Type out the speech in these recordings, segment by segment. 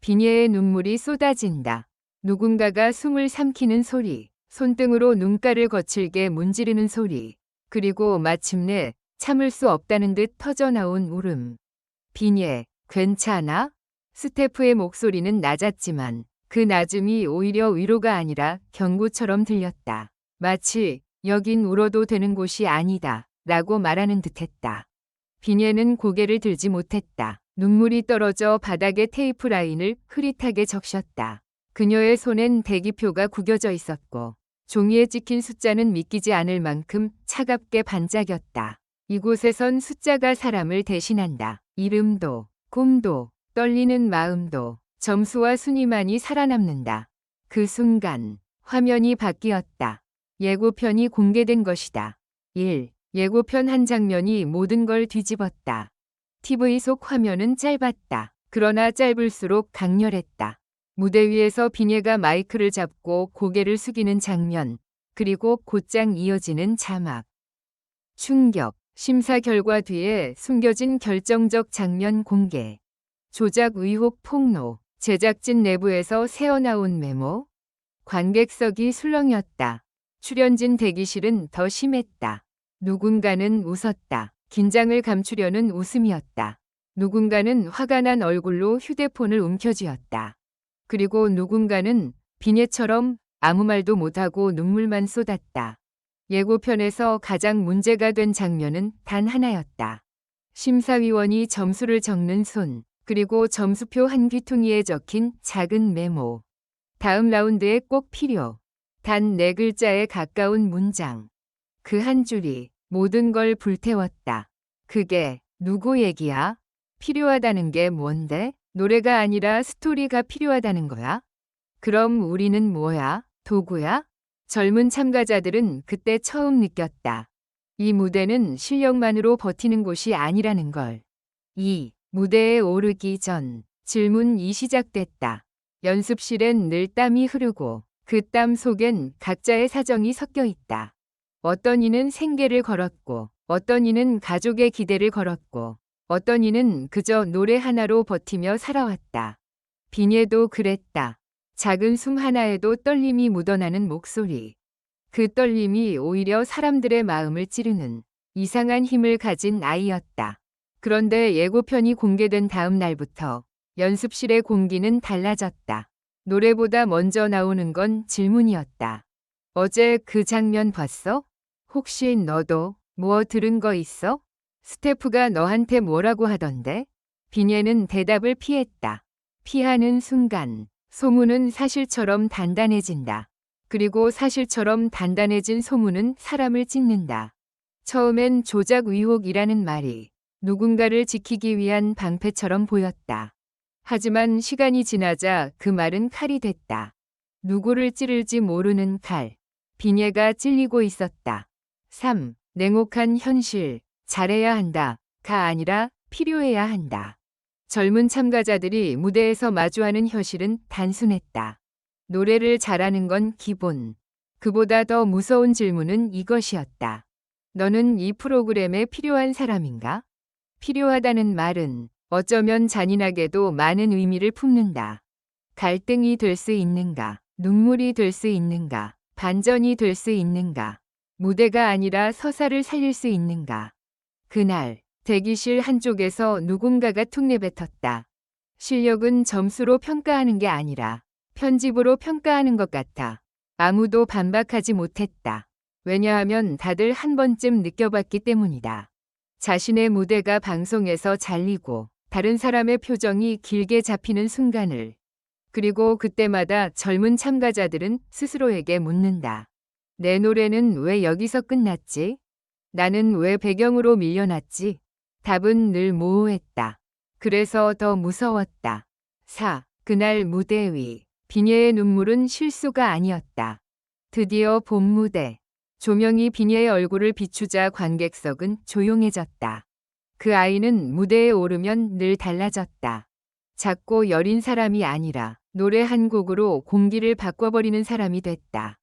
비녀의 눈물이 쏟아진다. 누군가가 숨을 삼키는 소리, 손등으로 눈가를 거칠게 문지르는 소리, 그리고 마침내 참을 수 없다는 듯 터져나온 울음. 비녀, 괜찮아? 스태프의 목소리는 낮았지만 그 낮음이 오히려 위로가 아니라 경고처럼 들렸다. 마치 여긴 울어도 되는 곳이 아니다 라고 말하는 듯했다. 비녀는 고개를 들지 못했다. 눈물이 떨어져 바닥에 테이프 라인을 흐릿하게 적셨다. 그녀의 손엔 대기표가 구겨져 있었고 종이에 찍힌 숫자는 믿기지 않을 만큼 차갑게 반짝였다. 이곳에선 숫자가 사람을 대신한다. 이름도, 꿈도, 떨리는 마음도, 점수와 순위만이 살아남는다. 그 순간 화면이 바뀌었다. 예고편이 공개된 것이다. 1. 예고편 한 장면이 모든 걸 뒤집었다. TV 속 화면은 짧았다. 그러나 짧을수록 강렬했다. 무대 위에서 비녀가 마이크를 잡고 고개를 숙이는 장면, 그리고 곧장 이어지는 자막. 충격, 심사 결과 뒤에 숨겨진 결정적 장면 공개. 조작 의혹 폭로, 제작진 내부에서 새어나온 메모. 관객석이 술렁였다. 출연진 대기실은 더 심했다. 누군가는 웃었다. 긴장을 감추려는 웃음이었다. 누군가는 화가 난 얼굴로 휴대폰을 움켜쥐었다. 그리고 누군가는 비녀처럼 아무 말도 못하고 눈물만 쏟았다. 예고편에서 가장 문제가 된 장면은 단 하나였다. 심사위원이 점수를 적는 손, 그리고 점수표 한 귀퉁이에 적힌 작은 메모. 다음 라운드에 꼭 필요. 단 4글자에 가까운 문장. 그 한 줄이 모든 걸 불태웠다. 그게 누구 얘기야? 필요하다는 게 뭔데? 노래가 아니라 스토리가 필요하다는 거야? 그럼 우리는 뭐야? 도구야? 젊은 참가자들은 그때 처음 느꼈다. 이 무대는 실력만으로 버티는 곳이 아니라는 걸. 이 무대에 오르기 전 질문이 시작됐다. 연습실엔 늘 땀이 흐르고 그 땀 속엔 각자의 사정이 섞여 있다. 어떤 이는 생계를 걸었고 어떤 이는 가족의 기대를 걸었고 어떤 이는 그저 노래 하나로 버티며 살아왔다. 비녀도 그랬다. 작은 숨 하나에도 떨림이 묻어나는 목소리. 그 떨림이 오히려 사람들의 마음을 찌르는 이상한 힘을 가진 아이였다. 그런데 예고편이 공개된 다음 날부터 연습실의 공기는 달라졌다. 노래보다 먼저 나오는 건 질문이었다. 어제 그 장면 봤어? 혹시 너도 뭐 들은 거 있어? 스태프가 너한테 뭐라고 하던데? 비녀는 대답을 피했다. 피하는 순간 소문은 사실처럼 단단해진다. 그리고 사실처럼 단단해진 소문은 사람을 찢는다. 처음엔 조작 의혹이라는 말이 누군가를 지키기 위한 방패처럼 보였다. 하지만 시간이 지나자 그 말은 칼이 됐다. 누구를 찌를지 모르는 칼. 비녀가 찔리고 있었다. 3. 냉혹한 현실. 잘해야 한다. 가 아니라 필요해야 한다. 젊은 참가자들이 무대에서 마주하는 현실은 단순했다. 노래를 잘하는 건 기본. 그보다 더 무서운 질문은 이것이었다. 너는 이 프로그램에 필요한 사람인가? 필요하다는 말은 어쩌면 잔인하게도 많은 의미를 품는다. 갈등이 될 수 있는가? 눈물이 될 수 있는가? 반전이 될 수 있는가? 무대가 아니라 서사를 살릴 수 있는가? 그날 대기실 한쪽에서 누군가가 툭 내뱉었다. 실력은 점수로 평가하는 게 아니라 편집으로 평가하는 것 같아. 아무도 반박하지 못했다. 왜냐하면 다들 한 번쯤 느껴봤기 때문이다. 자신의 무대가 방송에서 잘리고 다른 사람의 표정이 길게 잡히는 순간을. 그리고 그때마다 젊은 참가자들은 스스로에게 묻는다. 내 노래는 왜 여기서 끝났지? 나는 왜 배경으로 밀려났지? 답은 늘 모호했다. 그래서 더 무서웠다. 4. 그날 무대 위. 비녀의 눈물은 실수가 아니었다. 드디어 본 무대. 조명이 비녀의 얼굴을 비추자 관객석은 조용해졌다. 그 아이는 무대에 오르면 늘 달라졌다. 작고 여린 사람이 아니라 노래 한 곡으로 공기를 바꿔버리는 사람이 됐다.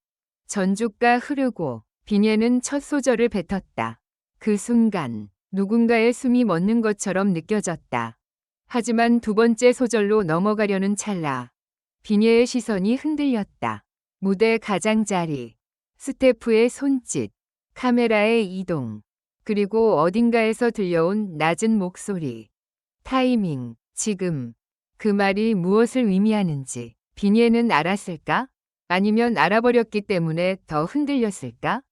전주가 흐르고 비녀는 첫 소절을 뱉었다. 그 순간 누군가의 숨이 멎는 것처럼 느껴졌다. 하지만 두 번째 소절로 넘어가려는 찰나 비녀의 시선이 흔들렸다. 무대 가장자리, 스태프의 손짓, 카메라의 이동, 그리고 어딘가에서 들려온 낮은 목소리. 타이밍, 지금. 그 말이 무엇을 의미하는지 비녀는 알았을까? 아니면 알아버렸기 때문에 더 흔들렸을까?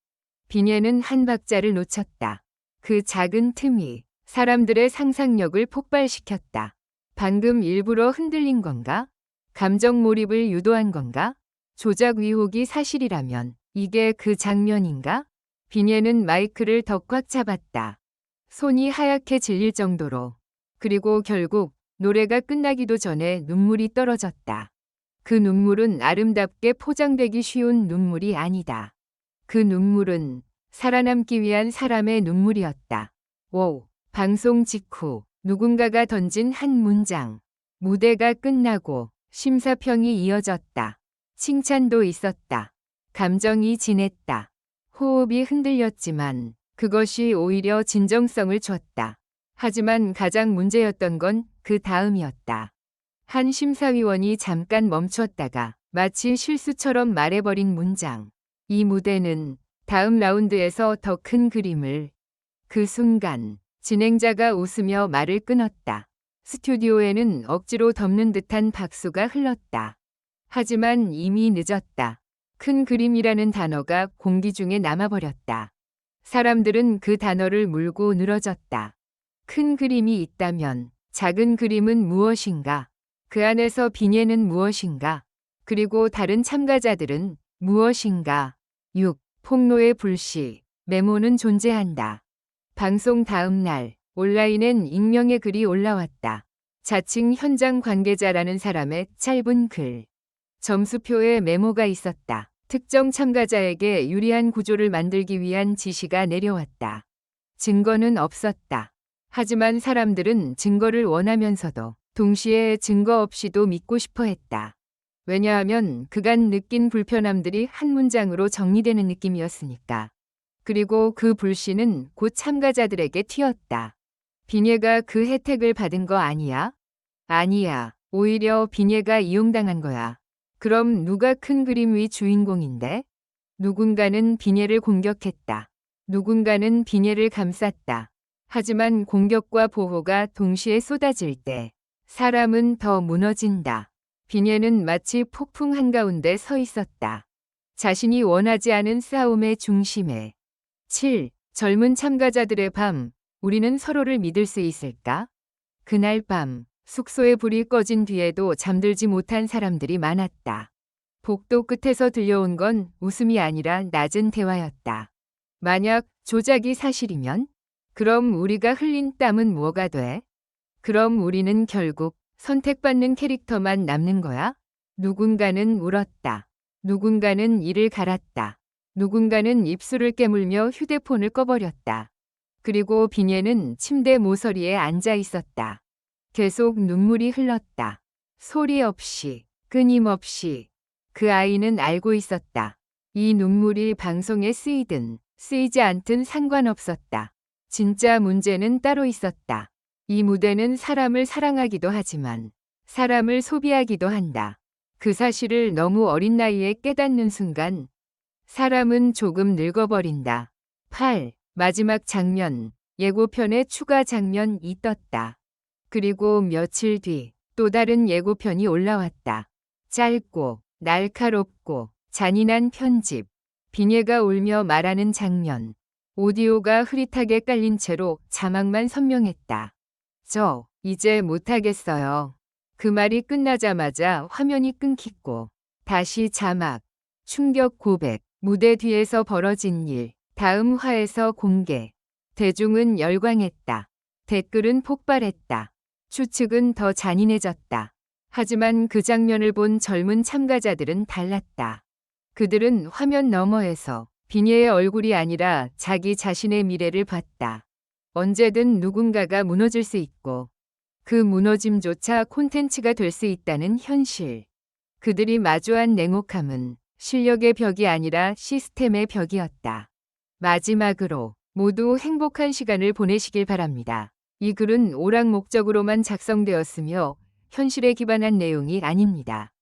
비녀는 한 박자를 놓쳤다. 그 작은 틈이 사람들의 상상력을 폭발시켰다. 방금 일부러 흔들린 건가? 감정 몰입을 유도한 건가? 조작 의혹이 사실이라면 이게 그 장면인가? 비녀는 마이크를 더 꽉 잡았다. 손이 하얗게 질릴 정도로. 그리고 결국 노래가 끝나기도 전에 눈물이 떨어졌다. 그 눈물은 아름답게 포장되기 쉬운 눈물이 아니다. 그 눈물은 살아남기 위한 사람의 눈물이었다. 오, 방송 직후 누군가가 던진 한 문장. 무대가 끝나고 심사평이 이어졌다. 칭찬도 있었다. 감정이 진했다. 호흡이 흔들렸지만 그것이 오히려 진정성을 줬다. 하지만 가장 문제였던 건 그 다음이었다. 한 심사위원이 잠깐 멈췄다가 마치 실수처럼 말해버린 문장. 이 무대는 다음 라운드에서 더 큰 그림을. 그 순간 진행자가 웃으며 말을 끊었다. 스튜디오에는 억지로 덮는 듯한 박수가 흘렀다. 하지만 이미 늦었다. 큰 그림이라는 단어가 공기 중에 남아버렸다. 사람들은 그 단어를 물고 늘어졌다. 큰 그림이 있다면 작은 그림은 무엇인가? 그 안에서 비녀는 무엇인가? 그리고 다른 참가자들은 무엇인가? 6. 폭로의 불씨. 메모는 존재한다. 방송 다음 날 온라인엔 익명의 글이 올라왔다. 자칭 현장 관계자라는 사람의 짧은 글. 점수표에 메모가 있었다. 특정 참가자에게 유리한 구조를 만들기 위한 지시가 내려왔다. 증거는 없었다. 하지만 사람들은 증거를 원하면서도 동시에 증거 없이도 믿고 싶어 했다. 왜냐하면 그간 느낀 불편함들이 한 문장으로 정리되는 느낌이었으니까. 그리고 그 불씨는 곧 참가자들에게 튀었다. 비녀가 그 혜택을 받은 거 아니야? 아니야. 오히려 비녀가 이용당한 거야. 그럼 누가 큰 그림 위 주인공인데? 누군가는 비녀를 공격했다. 누군가는 비녀를 감쌌다. 하지만 공격과 보호가 동시에 쏟아질 때 사람은 더 무너진다. 비녀는 마치 폭풍 한가운데 서 있었다. 자신이 원하지 않은 싸움의 중심에. 7. 젊은 참가자들의 밤. 우리는 서로를 믿을 수 있을까? 그날 밤 숙소에 불이 꺼진 뒤에도 잠들지 못한 사람들이 많았다. 복도 끝에서 들려온 건 웃음이 아니라 낮은 대화였다. 만약 조작이 사실이면? 그럼 우리가 흘린 땀은 뭐가 돼? 그럼 우리는 결국 선택받는 캐릭터만 남는 거야? 누군가는 울었다. 누군가는 이를 갈았다. 누군가는 입술을 깨물며 휴대폰을 꺼버렸다. 그리고 비녀는 침대 모서리에 앉아 있었다. 계속 눈물이 흘렀다. 소리 없이, 끊임없이. 그 아이는 알고 있었다. 이 눈물이 방송에 쓰이든 쓰이지 않든 상관없었다. 진짜 문제는 따로 있었다. 이 무대는 사람을 사랑하기도 하지만 사람을 소비하기도 한다. 그 사실을 너무 어린 나이에 깨닫는 순간 사람은 조금 늙어버린다. 8. 마지막 장면. 예고편에 추가 장면이 떴다. 그리고 며칠 뒤 또 다른 예고편이 올라왔다. 짧고 날카롭고 잔인한 편집. 비녀가 울며 말하는 장면. 오디오가 흐릿하게 깔린 채로 자막만 선명했다. 저 이제 못하겠어요. 그 말이 끝나자마자 화면이 끊기고 다시 자막. 충격 고백. 무대 뒤에서 벌어진 일. 다음 화에서 공개. 대중은 열광했다. 댓글은 폭발했다. 추측은 더 잔인해졌다. 하지만 그 장면을 본 젊은 참가자들은 달랐다. 그들은 화면 너머에서 비녀의 얼굴이 아니라 자기 자신의 미래를 봤다. 언제든 누군가가 무너질 수 있고 그 무너짐조차 콘텐츠가 될 수 있다는 현실. 그들이 마주한 냉혹함은 실력의 벽이 아니라 시스템의 벽이었다. 마지막으로 모두 행복한 시간을 보내시길 바랍니다. 이 글은 오락 목적으로만 작성되었으며 현실에 기반한 내용이 아닙니다.